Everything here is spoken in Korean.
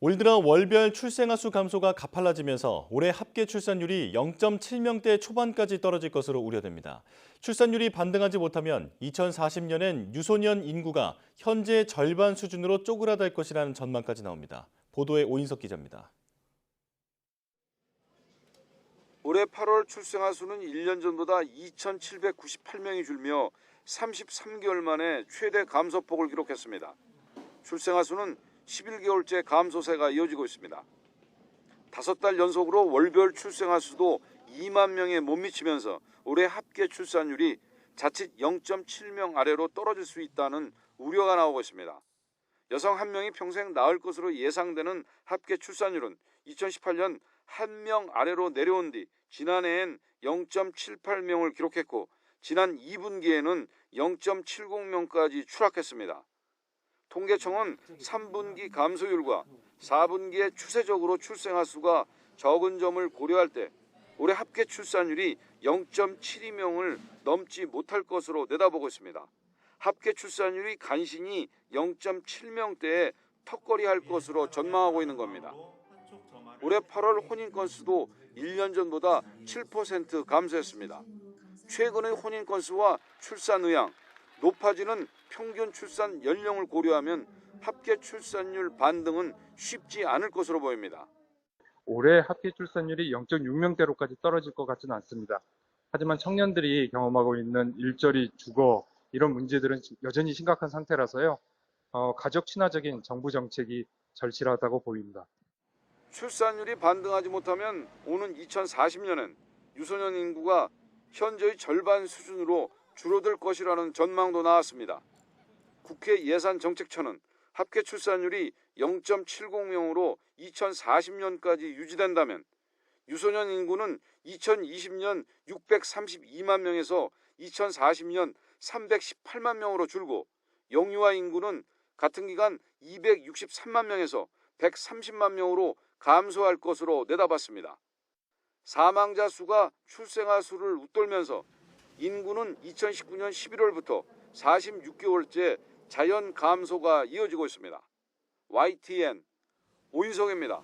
올 들어 월별 출생아 수 감소가 가팔라지면서 올해 합계 출산율이 0.7명대 초반까지 떨어질 것으로 우려됩니다. 출산율이 반등하지 못하면 2040년엔 유소년 인구가 현재 절반 수준으로 쪼그라들 것이라는 전망까지 나옵니다. 보도에 오인석 기자입니다. 올해 8월 출생아 수는 1년 전보다 2,798명이 줄며 33개월 만에 최대 감소폭을 기록했습니다. 출생아 수는 11개월째 감소세가 이어지고 있습니다. 5달 연속으로 월별 출생아 수도 2만 명에 못 미치면서 올해 합계 출산율이 자칫 0.7명 아래로 떨어질 수 있다는 우려가 나오고 있습니다. 여성 1명이 평생 낳을 것으로 예상되는 합계 출산율은 2018년 1명 아래로 내려온 뒤 지난해엔 0.78명을 기록했고 지난 2분기에는 0.70명까지 추락했습니다. 통계청은 3분기 감소율과 4분기에 추세적으로 출생아 수가 적은 점을 고려할 때 올해 합계 출산율이 0.72명을 넘지 못할 것으로 내다보고 있습니다. 합계 출산율이 간신히 0.7명대에 턱걸이할 것으로 전망하고 있는 겁니다. 올해 8월 혼인 건수도 1년 전보다 7% 감소했습니다. 최근의 혼인 건수와 출산 의향, 높아지는 평균 출산 연령을 고려하면 합계 출산율 반등은 쉽지 않을 것으로 보입니다. 올해 합계 출산율이 0.6명대로까지 떨어질 것 같지는 않습니다. 하지만 청년들이 경험하고 있는 일자리, 주거 이런 문제들은 여전히 심각한 상태라서요. 가족 친화적인 정부 정책이 절실하다고 보입니다. 출산율이 반등하지 못하면 오는 2040년엔 유소년 인구가 현재의 절반 수준으로 줄어들 것이라는 전망도 나왔습니다. 국회 예산정책처는 합계 출산율이 0.70명으로 2040년까지 유지된다면 유소년 인구는 2020년 632만 명에서 2040년 318만 명으로 줄고 영유아 인구는 같은 기간 263만 명에서 130만 명으로 감소할 것으로 내다봤습니다. 사망자 수가 출생아 수를 웃돌면서 인구는 2019년 11월부터 46개월째 자연 감소가 이어지고 있습니다. YTN 오인석입니다.